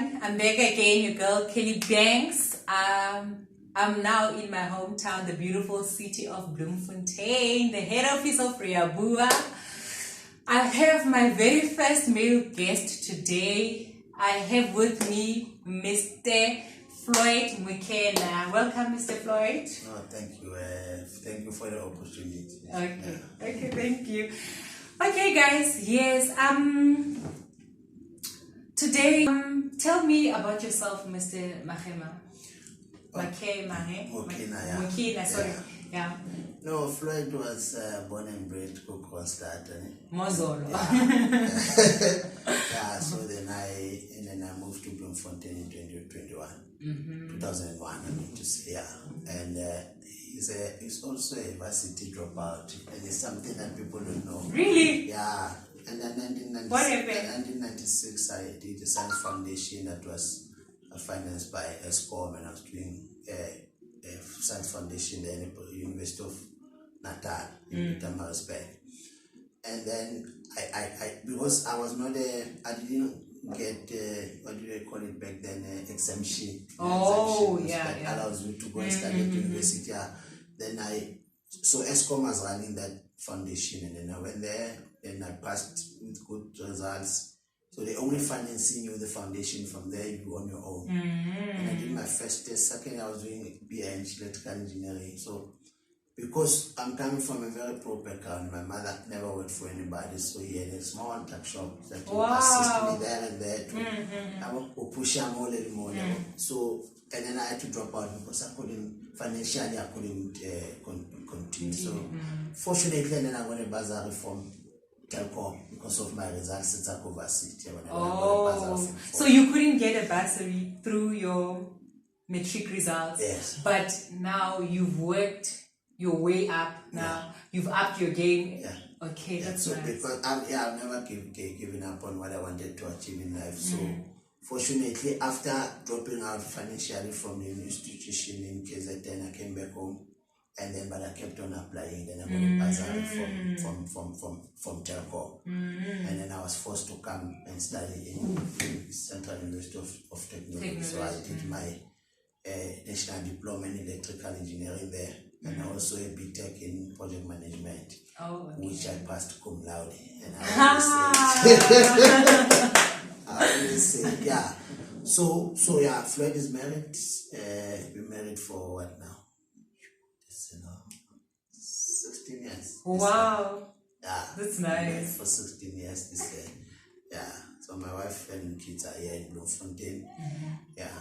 everyone, I'm back again, your girl Kelly Banks. I'm now in my hometown, the beautiful city of Bloemfontein, the head office of Riabua. I have my very first male guest today. I have with me Mr. Floyd Mokhena. Welcome, Mr. Floyd. Oh, thank you. Thank you for the opportunity. Okay, thank you. Okay, guys, yes, today, tell me about yourself, Mr. Mokhena. Mokhena, sorry. Yeah. No, Floyd was born and bred Kokronstad. Mozolo. Yeah, so then I moved to Bloemfontein in 2021. 2001, I mean to say, yeah. And he's also a varsity dropout, and it's something that people don't know. Really? Yeah. And then in 1996, I did a science foundation that was financed by ESCOM, and I was doing a science foundation there at the University of Natal in Pietermaritzburg. And then I because I was not I didn't get what do they call it back then, exemption. Oh, exemption yeah, that yeah. allows you to go and study at university. Yeah. Then so ESCOM was running that foundation, and then I went there and I passed with good results. So they only financing you the foundation. From there you on your own. And I did my first test. Second, I was doing BA in electrical engineering. So because I'm coming from a very poor background, my mother never worked for anybody, so he had a small tuck shop that would assist me there and there to I would push him all the more. So and then I had to drop out because I couldn't financially continue. So fortunately, and then I got a bursary from Telkom because of my results at Zakova City. So you couldn't get a bursary through your matric results. Yes. But now you've worked your way up. Now you've upped your game. Yeah. Okay, that's so nice. Because I've never given up on what I wanted to achieve in life. So fortunately, after dropping out financially from the institution in KZN, I came back home. And then, but I kept on applying. Then I got a bursary from Telkom, and then I was forced to come and study in Central University of Technology. So I did my national diploma in electrical engineering there, and also a BTech in project management, which I passed cum laude. And I always say, yeah. So yeah, Floyd is married. Been married for what now? 16 years. Wow. Yeah. That's nice. For 16 years this year. Yeah. So my wife and kids are here in Bloemfontein. Yeah.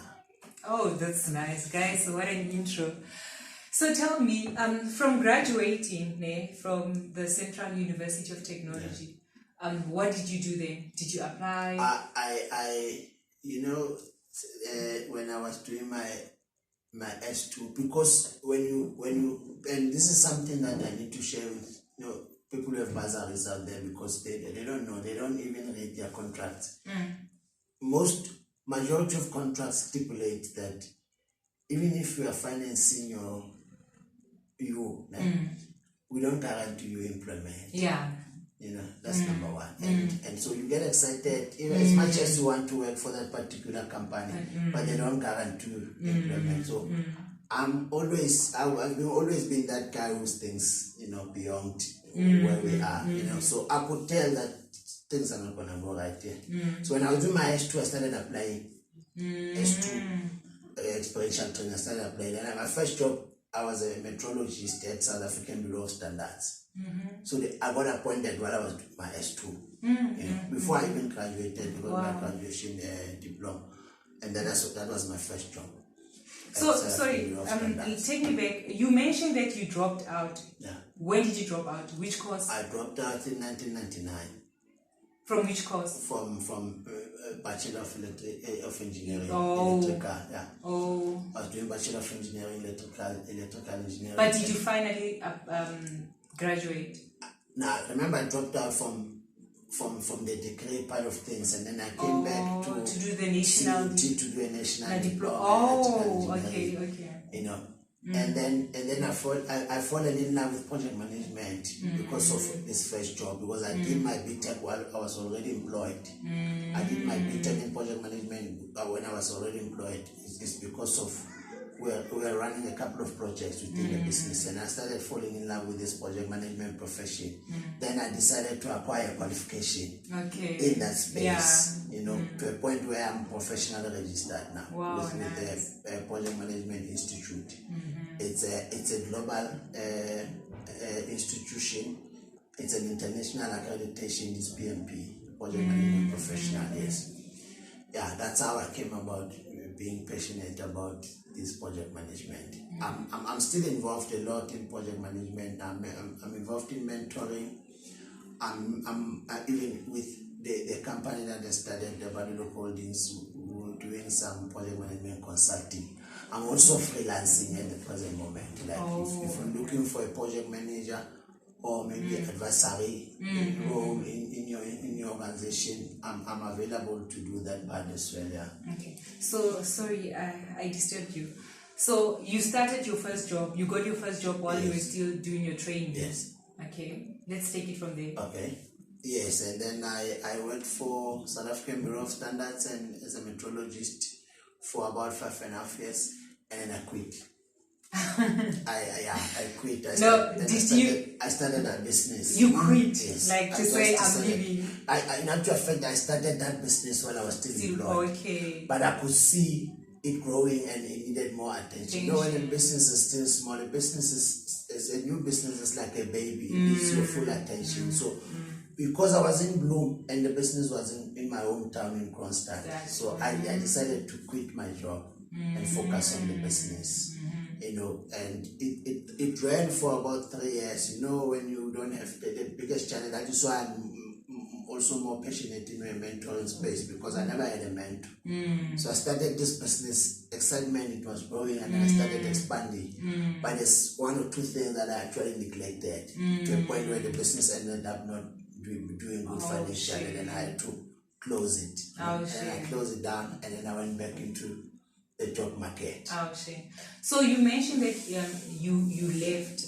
Oh, that's nice, guys. What an intro. So tell me, from graduating from the Central University of Technology, what did you do then? Did you apply? I when I was doing my S2, because when you and this is something that I need to share with people who have bursaries out there, because they don't know, they don't even read their contracts. Majority of contracts stipulate that even if we are financing we don't guarantee you employment. Yeah. That's number one. And so you get excited, even as much as you want to work for that particular company, but they don't guarantee employment. So I've always been that guy who thinks, beyond where we are, so I could tell that things are not going to go right here. So when I was doing my S2, I started applying S2 experiential training. I started applying, and my first job, I was a metrologist at South African Bureau of Standards. So I got appointed while I was doing my S2, before I even graduated, because my graduation diploma, and then that was my first job. So sorry, take me back. You mentioned that you dropped out. Yeah. When did you drop out? Which course? I dropped out in 1999. From which course? From Bachelor of Engineering, electrical. Yeah. I was doing Bachelor of Engineering, electrical engineering. But did you finally graduate? Now, remember, I dropped out from the degree part of things, and then I came back to do the national to do a national diploma. Oh, okay. And then I fallen in love with project management because of this first job, because I did my BTEC while I was already employed. I did my BTEC in project management when I was already employed. It's because of we were running a couple of projects within the business, and I started falling in love with this project management profession. Then I decided to acquire a qualification in that space, to a point where I'm professionally registered now with the Project Management Institute. It's a global institution. It's an international accreditation. It's PMP, Project Management Professional. Yes, yeah, that's how I came about being passionate about this project management. I'm still involved a lot in project management. I'm involved in mentoring. I'm even with the company that I started, the Badilo Holdings, doing some project management consulting. I'm also freelancing at the present moment. Like if I'm looking for a project manager or maybe advisory role in your organization, I'm available to do that part as well. Yeah. Okay. So sorry, I disturbed you. So you started your first job. You got your first job while you were still doing your training. Yes. Okay. Let's take it from there. Okay. Yes, and then I worked for South African Bureau of Standards and as a metrologist for about 5.5 years, and then I quit. I quit. I started that business. You quit? Yes. Like to say I'm leaving? In actual fact, I started that business while I was still employed. Okay. But I could see it growing and it needed more attention. You know, when a business is still small, a business is a new business is like a baby. It needs your full attention. So because I was in Bloom and the business was in my hometown in Kronstadt, so I decided to quit my job and focus on the business. You know, and it ran for about 3 years. You know, when you don't have the biggest challenge, that is why I'm also more passionate in my mentoring space, because I never had a mentor. So I started this business, excitement, it was growing, and then I started expanding. But there's one or two things that I actually neglected to a point where the business ended up not doing good financially, and then I had to close it. And I closed it down, and then I went back into the job market. So you mentioned that you left.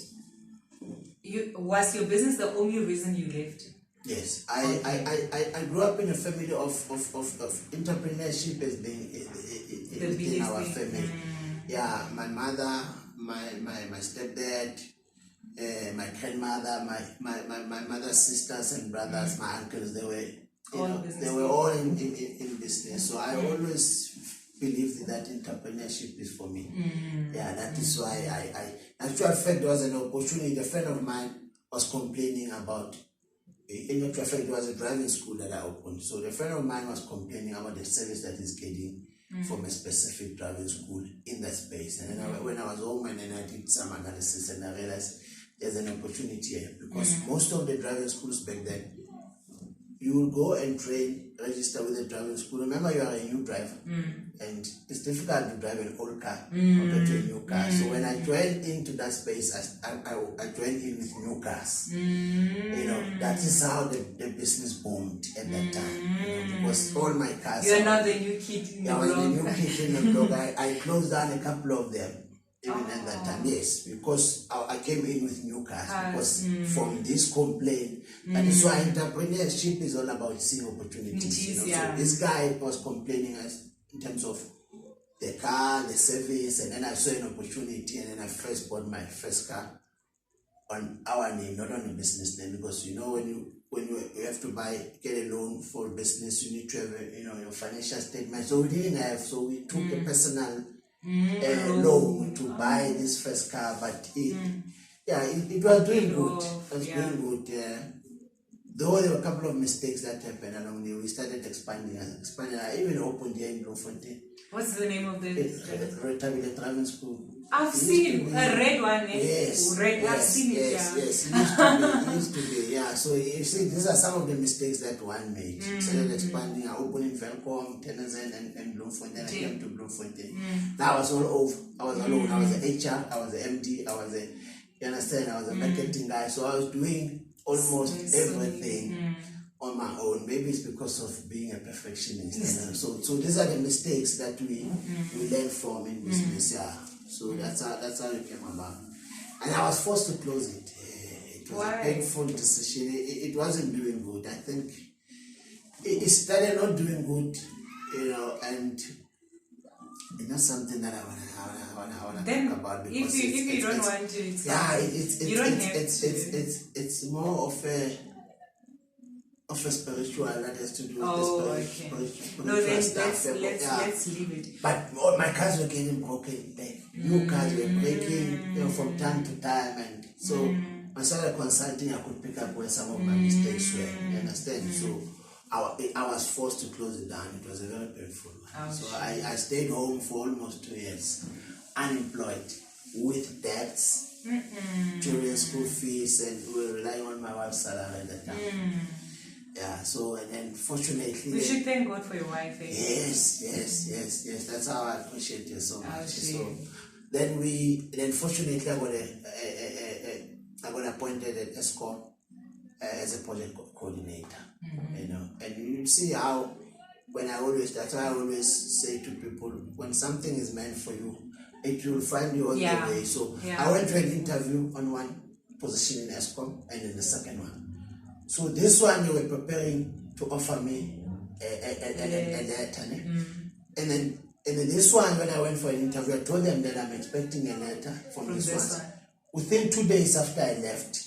Was your business the only reason you left? Yes, I grew up in a family of entrepreneurship as being within our family. Yeah, my mother, my stepdad, my grandmother, my mother's sisters and brothers, my uncles, they were all in business. So I always believed that entrepreneurship is for me. Yeah, that is why I actually felt there was an opportunity. A friend of mine was complaining about. In actual fact, it was a driving school that I opened. So the friend of mine was complaining about the service that he's getting from a specific driving school in that space. And then when I was home and then I did some analysis and I realized there's an opportunity here, because most of the driving schools back then, you will go and train, register with a driving school. Remember, you are a new driver, and it's difficult to drive an old car compared to a new car. So when I joined into that space, I joined in with new cars. You know, that is how the business boomed at that time. You know, because all my cars. You're not the new kid in the block. I was the new kid in the block. I closed down a couple of them. Even at that time, yes, because I came in with new cars, because from this complaint, that is why entrepreneurship is all about seeing opportunities. You know? So this guy was complaining in terms of the car, the service, and then I saw an opportunity, and then I first bought my first car on our name, not on a business name, because you know when you have to get a loan for business, you need to have your financial statement. So we didn't have, so we took a personal loan to buy this first car, but it was doing good. It was doing good. Yeah. Though there were a couple of mistakes that happened along the way, we started expanding. I even opened here in Bloemfontein. What's the name of the driving school? I've seen a red one. Yes. Red. I've seen it. Yes. It used to be. Yeah. So you see, these are some of the mistakes that one made. Started expanding. I opened in Velcom, Tennyson, and Bloemfontein. I came to Bloemfontein. Now I was all over. I was alone. I was the HR. I was the MD. I was a marketing guy. So I was doing almost everything on my own. Maybe it's because of being a perfectionist. So these are the mistakes that we learn from in business. Yeah. So that's how it came about. And I was forced to close it. It was Why? a painful decision. It wasn't doing good. I think it started not doing good, and it's not something that I wanna talk about, because if you don't want to, it's you don't have it's more of a spiritual that has to do with the spiritual No, then stuff. let's leave it. But all my cars were getting broken back. New cars were breaking, from time to time, and so I started consulting. I could pick up where some of my mistakes were. You understand? So I was forced to close it down. It was a very painful one. So I stayed home for almost 2 years, unemployed, with debts, children's school fees, and we were relying on my wife's salary at that time. Yeah, so, and then fortunately... We should thank God for your wife. Yes. That's how I appreciate you so much. So then fortunately I got appointed at ESCOM as a project coordinator. And you see how that's why I always say to people, when something is meant for you, it will find you on the way. So I went to an interview on one position in ESCOM and in the second one. So this one, they were preparing to offer me a letter. And then this one, when I went for an interview, I told them that I'm expecting a letter from this one. Within 2 days after I left,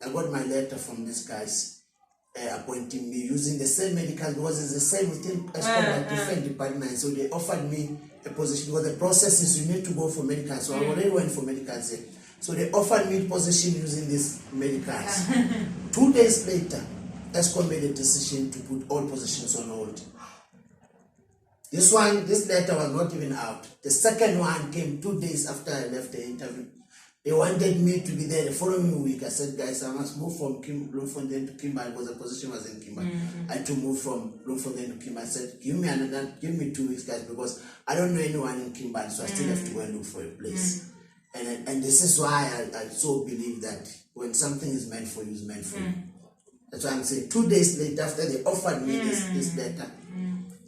I got my letter from these guys appointing me using the same medical, because it's the same within ESCOM, different departments. So they offered me a position, because the process is you need to go for medical. So I already went for medical. So they offered me a position using these medicals. 2 days later, ESCOM made a decision to put all positions on hold. This letter was not even out. The second one came 2 days after I left the interview. They wanted me to be there the following week. I said, guys, I must move from Bloemfontein to Kimberley, because the position was in Kimberley. I had to move from Bloemfontein to Kimberley. I said, give me 2 weeks, guys, because I don't know anyone in Kimberley, so I still have to go and look for a place. And this is why I so believe that when something is meant for you, it's meant for you. That's why I'm saying 2 days later, after they offered me this letter,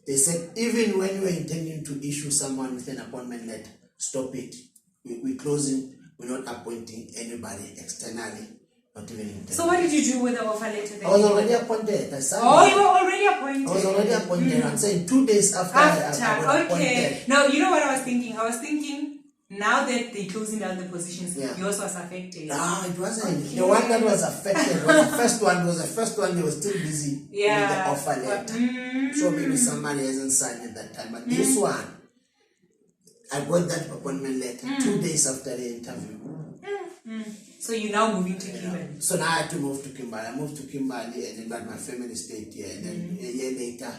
they said, even when you were intending to issue someone with an appointment letter, stop it. We're closing, we're not appointing anybody externally, not even internally. So what did you do with the offer letter? I was already appointed. You were already appointed? I was already appointed. I'm saying 2 days after I was appointed. No, you know what I was thinking? I was thinking, now that they're closing down the positions, yours was affected. No, it wasn't. Okay. The one that was affected was the first one. Was the first one. They were still busy with the offer letter. So maybe somebody hasn't signed at that time. But this one, I got that appointment letter 2 days after the interview. So you're now moving to Kimberley. So now I had to move to Kimberley. I moved to Kimberley, and then my family stayed here. And then a year later,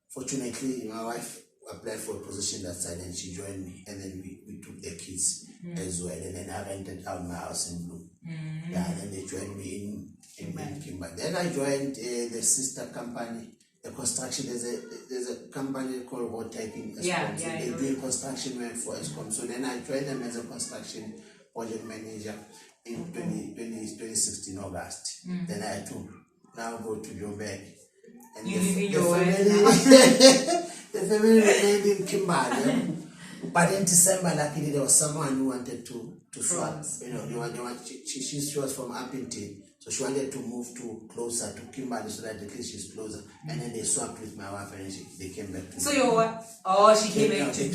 fortunately, my wife applied for a position that side, and she joined me, and then we took the kids as well, and then I rented out my house in Bloom. Yeah, and then they joined me in Kimberley. Then I joined the sister company, the construction. There's a company called Rotek in ESCOM. So they're doing construction work for ESCOM. So then I joined them as a construction project manager in 2016 August. Then I had to now go to Joburg. And you leaving your wife? The family remained in Kimberley. But in December, luckily, there was someone who wanted to swap. She was from Appington, so she wanted to move closer to Kimberley, so that at least she's closer. And then they swapped with my wife, and they came back to. So your wife? She came back to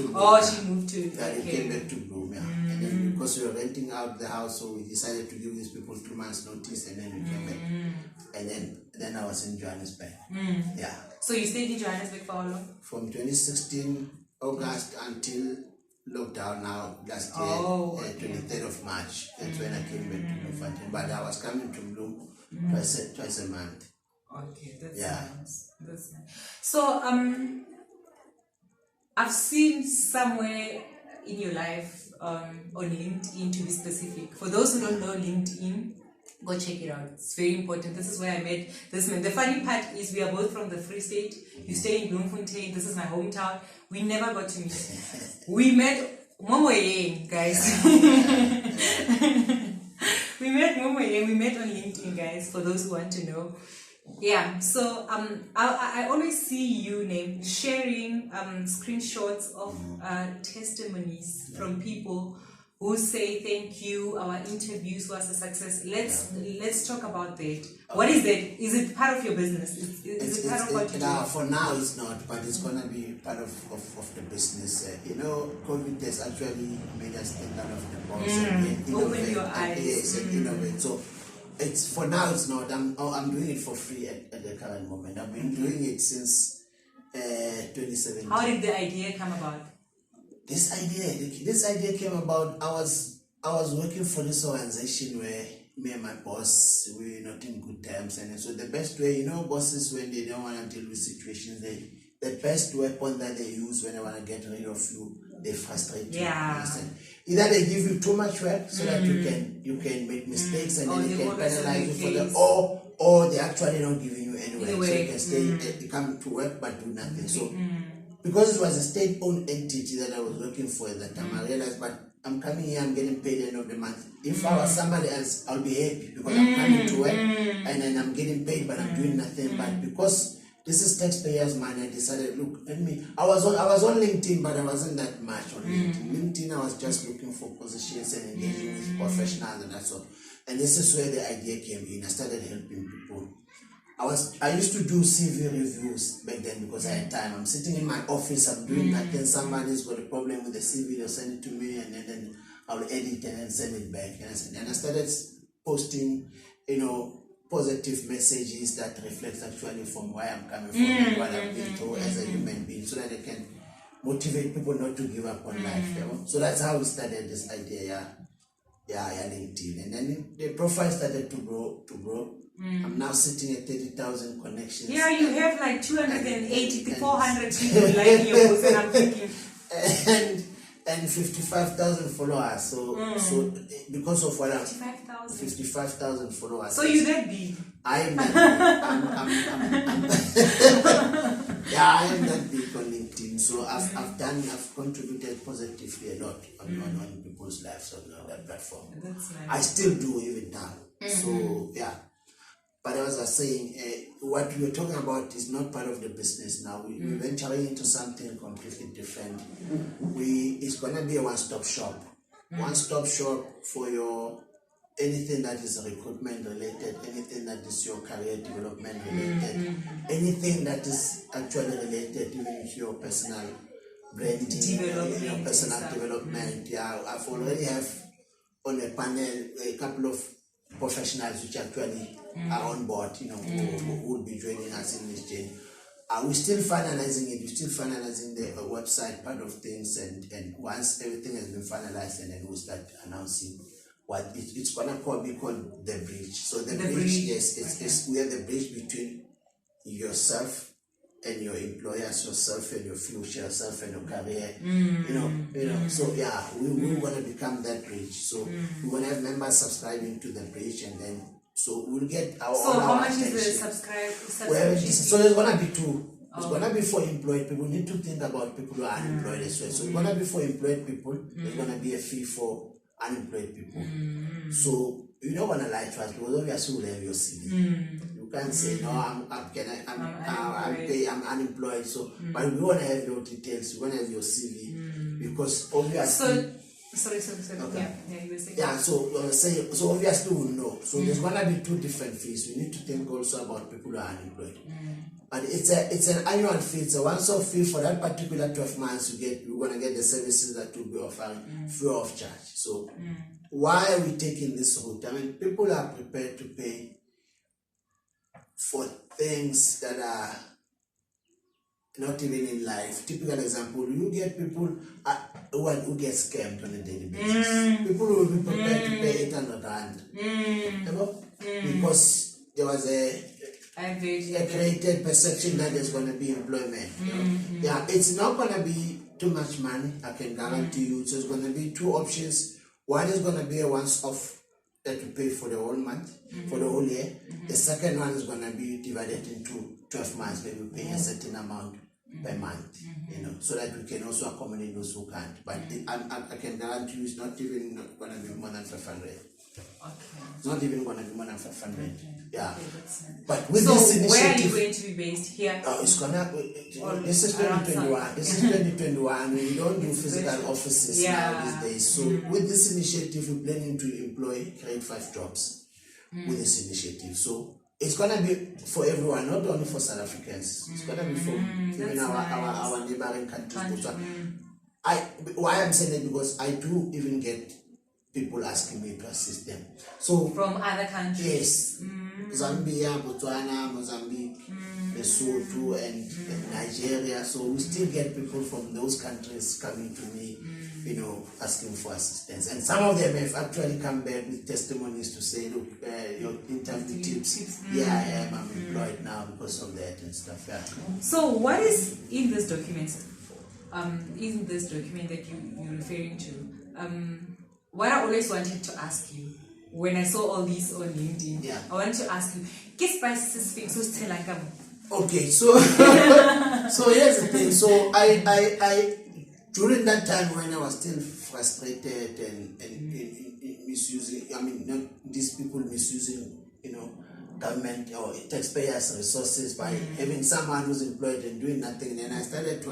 Bloom. She moved to. Yeah, they came back to Bloom. Yeah. And then because we were renting out the house, so we decided to give these people 2 months' notice, and then we came back. And then I was in Johannesburg. Yeah. So you stayed in Johannesburg for how long? From 2016 August until lockdown now last year, 23rd of March. That's when I came back to Bloemfontein. But I was coming to Bloom twice a month. Okay, that's nice. That's nice. So I've seen somewhere in your life on LinkedIn, to be specific. For those who don't know LinkedIn, go check it out. It's very important. This is where I met this man. The funny part is we are both from the Free State. You stay in Bloemfontein. This is my hometown. We never got to meet. We met Momoyeng, guys. We met Momoyeng. We met on LinkedIn, guys, for those who want to know. Yeah, so I always see you sharing screenshots of testimonies from people who say thank you, our interviews was a success. Let's talk about that. What is that? Is it part of your business? Is it part of what you do? For now it's not, but it's gonna be part of the business. COVID has actually made us think out of the box and innovate. Open your eyes. Yes, and innovate. So it's for now it's not. I'm doing it for free at the current moment. I've been doing it since 2017. How did the idea come about? This idea came about. I was working for this organization where me and my boss we were not in good terms, and so the best way, bosses when they don't want to deal with situations, the best weapon that they use when they want to get rid of you, they frustrate you. Yeah. Either they give you too much work so that you can make mistakes and then they can penalize you for the or they actually not giving you any work, so you can stay come to work but do nothing. So because it was a state-owned entity that I was working for at that time, I realized, but I'm coming here, I'm getting paid at the end of the month. If I was somebody else, I'll be happy because I'm coming to work and then I'm getting paid, but I'm doing nothing. But because this is taxpayers' money, I decided, look, let me. I was on LinkedIn, but I wasn't that much on LinkedIn. LinkedIn, I was just looking for positions and engaging with professionals and that sort. And this is where the idea came in. I started helping people. I used to do CV reviews back then because I had time. I'm sitting in my office, I'm doing nothing. Somebody's got a problem with the CV, they'll send it to me, and then I'll edit and then send it back. And I started posting, positive messages that reflect actually from where I'm coming from and what I've been through as a human being, so that I can motivate people not to give up on life. So that's how we started this idea. Yeah, LinkedIn, and then the profile started to grow. I'm now sitting at 30,000 connections. Yeah, you have like 280 to 400 people liking your post, and I'm thinking. And 55,000 followers. So because of what I'm 55,000 followers. So you're that big. I am that big. Yeah, I am that big on LinkedIn. So I've contributed positively a lot on people's lives on that platform. That's nice. I still do even now. So yeah. But as I was saying, what we were talking about is not part of the business now. We're venturing into something completely different. It's going to be a one-stop shop. One-stop shop for your anything that is recruitment related, anything that is your career development related, anything that is actually related even to your personal branding, your personal development. Yeah, I've already have on a panel a couple of professionals which actually are on board, who will be joining us in this journey. We're still finalizing it. We're still finalizing the website part of things, and once everything has been finalized, and then we'll start announcing what it's gonna be called the bridge. So the bridge, yes, it's we are the bridge between yourself and your employers, yourself and your future, yourself and your career. So yeah, we want to become that bridge. So we want to have members subscribing to the bridge, and then so we'll get our. So how much attention. is the subscription? Well, so there's gonna be two. It's gonna be for employed people. We need to think about people who are unemployed as well. So it's gonna be for employed people. There's gonna be a fee for unemployed people. So you don't wanna lie to us because obviously we'll have your CV. You can't say no. I'm unemployed. So, but we wanna have your details. We wanna have your CV because obviously. Sorry. Okay. Yeah, you were saying. Yeah, so obviously we'll know. So there's gonna be two different fees. We need to think also about people who are unemployed. But it's an annual fee. It's a once-off fee for that particular 12 months. We're gonna get the services that we'll be offering free of charge. So why are we taking this route? I mean, people are prepared to pay for things that are not even in life. Typical example, you get people who get scammed on a daily basis. People will be prepared to pay 800 rand. Because there was a created perception that there's going to be employment. Yeah, it's not going to be too much money, I can guarantee you. So it's going to be two options. One is going to be a once-off that you pay for the whole month, for the whole year. The second one is going to be divided into 12 months, where we pay a certain amount per month, so that we can also accommodate those who can't. But I can guarantee you it's not even going to be more than 500. Okay. It's not even going to be more than 500. Okay. Yeah. Okay, that's nice. But with So this initiative, where are you going to be based here? it's gonna. This is around 2021. This is 2021. We don't do It's physical virtual. offices Yeah. now these days. So with this initiative, we're planning to create 5 jobs with this initiative. So it's gonna be for everyone, not only for South Africans. It's gonna be for even our neighboring countries. Why I'm saying that, because I do even get people asking me to assist them. So from other countries. yes, Zambia, Botswana, Mozambique, Lesotho, and Nigeria. So we still get people from those countries coming to me, asking for assistance. And some of them have actually come back with testimonies to say, look, your interview tips. Yeah, I'm employed now because of that and stuff. Yeah. So what is in this document? In this document that you're referring to? What I always wanted to ask you when I saw all these on LinkedIn, I wanted to ask you, ¿qué spices fixos te la cama? Okay, so so here's the thing. So I during that time when I was still frustrated and misusing, these people misusing, government or taxpayers' resources by having someone who's employed and doing nothing, then I started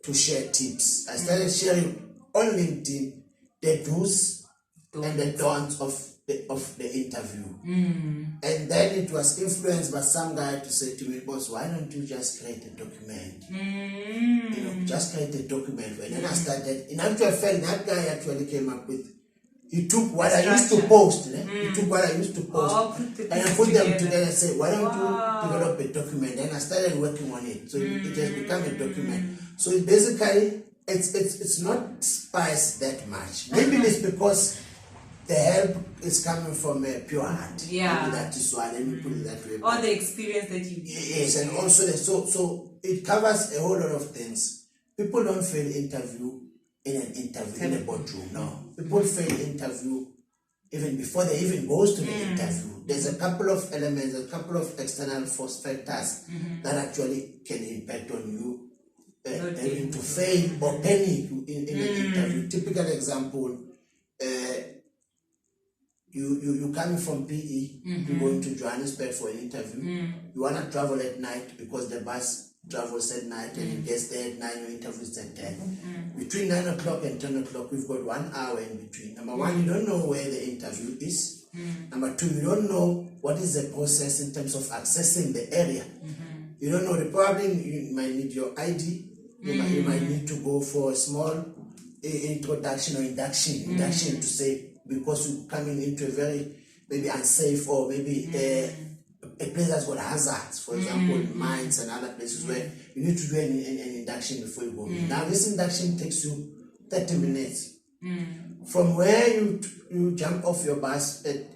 to share tips. I started sharing on LinkedIn the do's and the don'ts of the interview. And then it was influenced by some guy to say to me, boss, why don't you just create a document? Just create a document. And then I started, in actual fact, that guy actually came up with, he took what I used to post, he took what I used to post, and I put them together and said, why don't you develop a document? And I started working on it. So it has become a document. So it basically, it's not spiced that much. Maybe it's because the help is coming from a pure heart. Yeah. Maybe that is why. Let me put it that way. All the experience that you. Yes, and also so it covers a whole lot of things. People don't fail interview in an interview in a boardroom. No, people fail interview even before they even goes to the interview. There's a couple of elements, a couple of external force factors that actually can impact on you. Having to fail or panic in an interview. Typical example, you coming from PE, you're going to Johannesburg for an interview. You want to travel at night because the bus travels at night and it gets there at 9, your interview is at 10. Between 9 o'clock and 10 o'clock, we've got 1 hour in between. Number one, you don't know where the interview is. Number two, you don't know what is the process in terms of accessing the area. You don't know, probably you might need your ID. You might need to go for a small introduction or induction to say, because you're coming into a very maybe unsafe or maybe a place that's got hazards, for example, mines and other places where you need to do an induction before you go in. Now this induction takes you 30 minutes. From where you jump off your bus at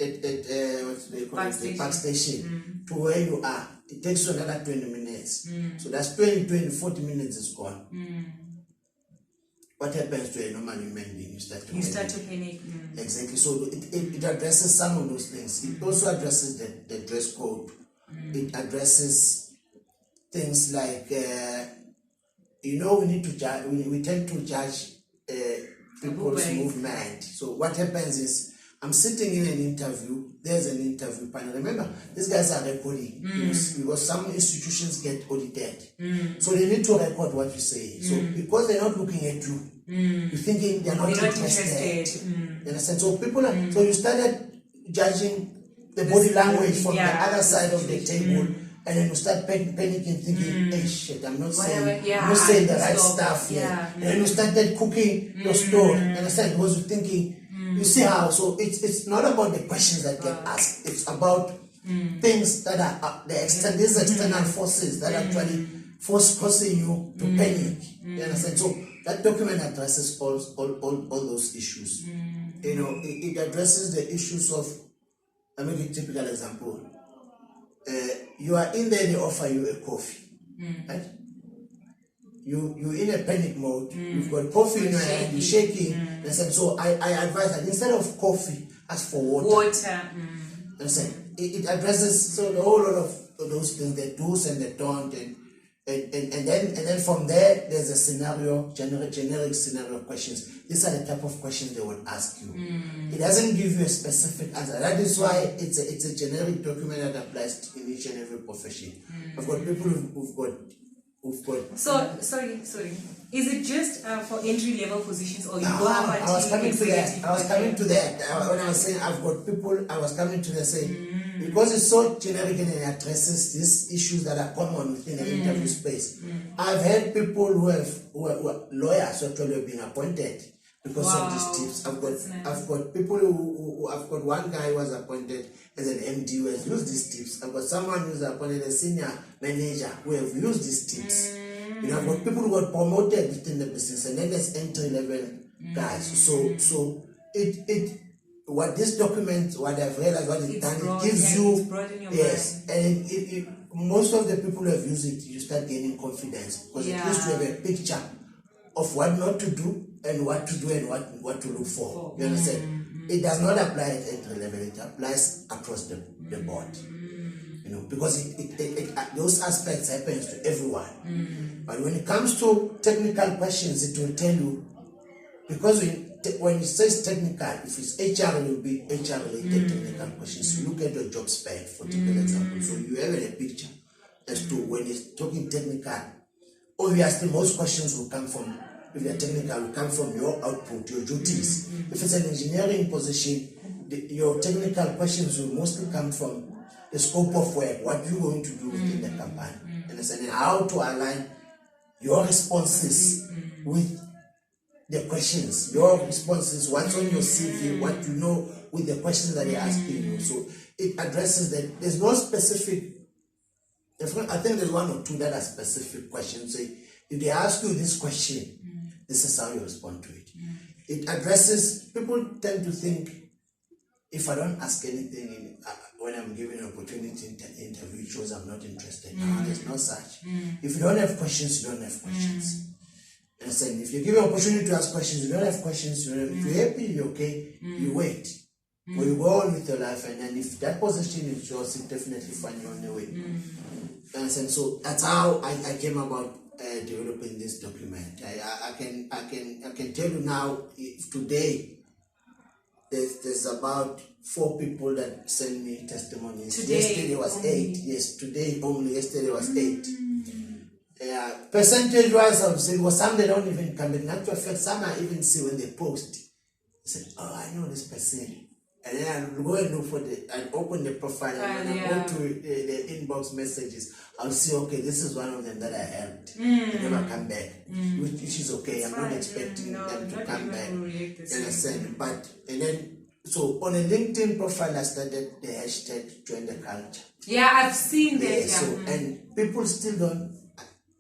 what's they call it, the park station to where you are, it takes you another 20 minutes. So that's 40 minutes is gone. What happens to a normal human being? You start to panic. Exactly. So it addresses some of those things. It also addresses the dress code. It addresses things like we need to judge. We tend to judge people's movement. So what happens is, I'm sitting in an interview, there's an interview panel. Remember, these guys are recording because some institutions get audited. So they need to record what you say. So because they're not looking at you, you're thinking they're not interested. You understand? So people are, so you started judging the body language from the other side of the table, and then you start panicking, thinking, hey shit, I'm not saying the right stuff here. And then you started cooking your story. You understand? Because you're thinking, you see how, so it's not about the questions that get asked, it's about things that are these external forces that actually forcing you to panic. You understand? So that document addresses all those issues. It addresses the issues of, let me give a typical example. You are in there, they offer you a coffee, right? You're in a panic mode, you've got coffee in your hand, you're shaking. So I advise that instead of coffee, ask for water. It addresses so the whole lot of those things, the do's and the don't, and And then from there, there's a scenario, generic scenario questions. These are the type of questions they will ask you. It doesn't give you a specific answer. That is why it's a generic document that applies to each and every profession. I've got people who've got. So sorry. Is it just for entry level positions, or you go up until I was coming to that. When I was saying I've got people, I was coming to the saying because it's so generic and it addresses these issues that are common within the interview space. I've had people who are lawyers who actually have been appointed because of these tips. I've got people who I've got one guy who was appointed as an MD who has used these tips. I've got someone who's appointed as senior manager who have used these tips. I've got people who got promoted within the business, and then there's entry level guys. So it what this document, what I've realized, what it's done, it gives you yes, and it most of the people who have used it, you start gaining confidence because it gives you a picture of what not to do and what to do and what to look for. You understand? It does not apply at entry level; it applies across the board. Because those aspects happens to everyone. But when it comes to technical questions, it will tell you, because when it says technical, if it's HR, it will be HR related technical questions. You look at your job spec, for typical example, so you have a picture as to when it's talking technical. Obviously, most questions will come from, if they're technical, will come from your output, your duties. If it's an engineering position, your technical questions will mostly come from the scope of work, what you're going to do within the company, and how to align your responses with the questions, your responses, what's on your CV, what you know with the questions that they're asking you. So it addresses that. There's no specific, I think there's one or two that are specific questions. Say, if they ask you this question, this is how you respond to it. It addresses, people tend to think, if I don't ask anything when I'm given an opportunity to interview, it shows I'm not interested. No, there's no such. If you don't have questions, you don't have questions. And saying, if you give an opportunity to ask questions, you don't have questions. If you're happy, you're okay, you wait. Or you go on with your life, and then if that position is yours, it definitely find you on the way. And so that's how I came about developing this document. I can tell you now, if today, there's about 4 people that send me testimonies. Yesterday was 8. Yes, today only. Yesterday was 8. Percentage-wise, I would say, well, some they don't even come in. In actual fact, some I even see when they post. They say, oh, I know this person. And then I'll go and look for and open the profile. And when I go to the inbox messages, I'll see, okay, this is one of them that I helped. They never come back, which is okay. I'm not expecting them to come back. You understand? So on a LinkedIn profile, I started the hashtag Join the Culture. Yeah, I've seen that. Yeah, so, and people still don't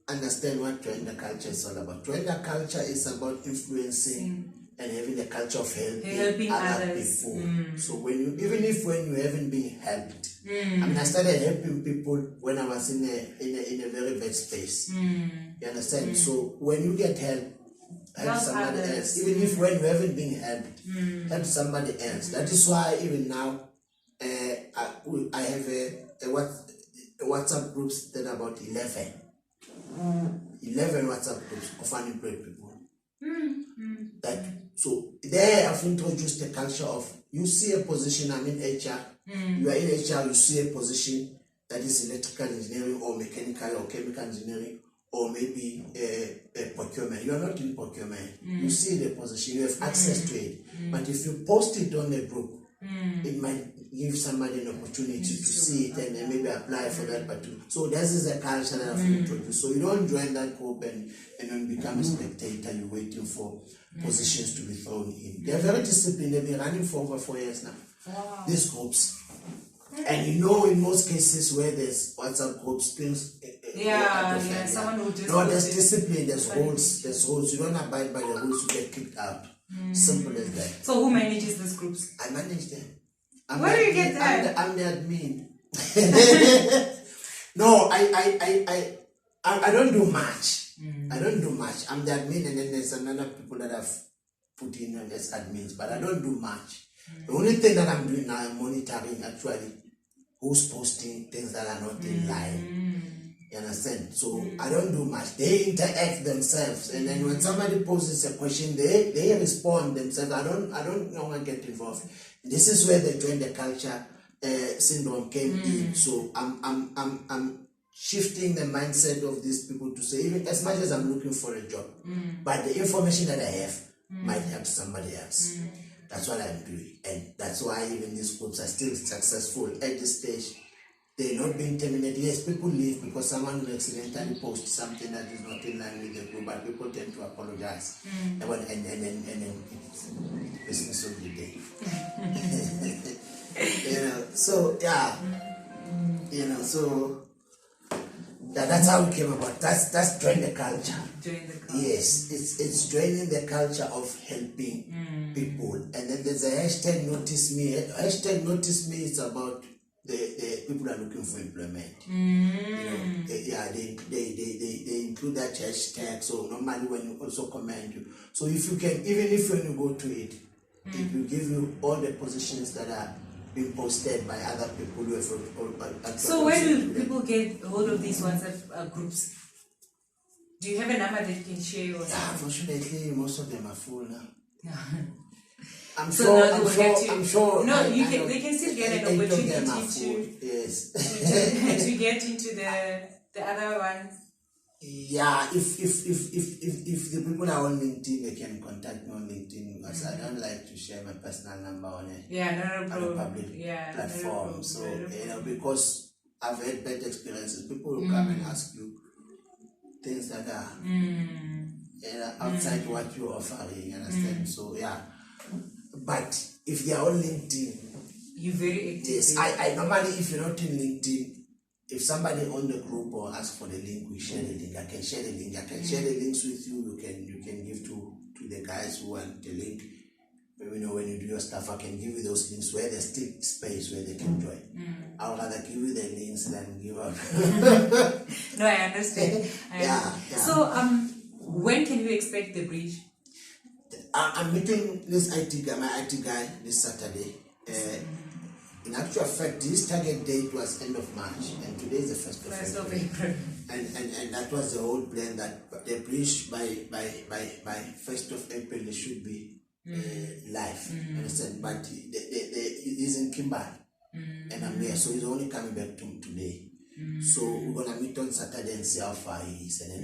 understand what Join the Culture is all about. Join the Culture is about influencing and having the culture of helping other people. So when you haven't been helped, I started helping people when I was in a very bad space. You understand? So when you get help somebody else. Even if when you haven't been helped, help somebody else. That is why even now I have a WhatsApp groups that are about 11 WhatsApp groups of unemployed people. So there I've introduced the culture of, you see a position, I'm in HR, you are in HR, you see a position that is electrical engineering or mechanical or chemical engineering or maybe a procurement. You are not in procurement. You see the position, you have access to it. But if you post it on the group, it might give somebody an opportunity to see it and maybe apply for that. So this is a culture that I've introduced. So you don't join that group and then become a spectator. You're waiting for positions to be thrown in. They're very disciplined. They've been running for over 4 years now. Wow. These groups. And in most cases where there's WhatsApp groups, things someone who just there's discipline, there's rules. You don't abide by the rules, you get kicked out. Simple as that. So who manages these groups? I manage them. Where do you get that? I'm the admin. No, I don't do much. I don't do much. I'm the admin, and then there's another people that I've put in as admins, but I don't do much. The only thing that I'm doing now, I'm monitoring actually who's posting things that are not in line. You understand? So I don't do much. They interact themselves, and then when somebody poses a question, they respond themselves. I don't know when get involved. This is where the join the culture syndrome came in. So I'm shifting the mindset of these people to say, even as much as I'm looking for a job, but the information that I have might help somebody else. That's what I'm doing, and that's why even these groups are still successful at this stage. They're not being terminated. Yes, people leave because someone will accidentally post something that is not in line with the group, but people tend to apologize. And then it's business of the day. So yeah, so that's how it came about. That's join the culture. Yes, it's joining the culture of helping people. And then there's a hashtag notice me. Hashtag notice me is about the people are looking for employment. They include that hashtag. So normally when you also comment you, so if you can, even if when you go to it, it will give you all the positions that are being posted by other people who have. So where do people get hold of these WhatsApp groups? Do you have a number that you can share? Or yeah, unfortunately, most of them are full now. I'm so sure. No, they can still get an opportunity to get into the other ones. Yeah, if the people are on LinkedIn, they can contact me on LinkedIn because I don't like to share my personal number on a public platform. So because I've had bad experiences, people will come and ask you things that are outside what you're offering. You understand? So yeah. But if they are on LinkedIn, you're very active. Yes, I normally, if you're not in LinkedIn, if somebody on the group or ask for the link, we share the link. I can share the link. I can share the links with you. You can give to the guys who want the link. When you do your stuff, I can give you those links where there's still space where they can join. I'll rather give you the links than give out. No, I understand. Yeah. So, when can you expect the bridge? I'm meeting this my IT guy this Saturday. In actual fact, this target date was end of March, and today is the 1st of April. And that was the whole plan, that the bridge by 1st of April it should be live. Understand? But it is in Kimberley, and I'm there, so he's only coming back to today. So we're gonna meet on Saturday and see how far he is, and then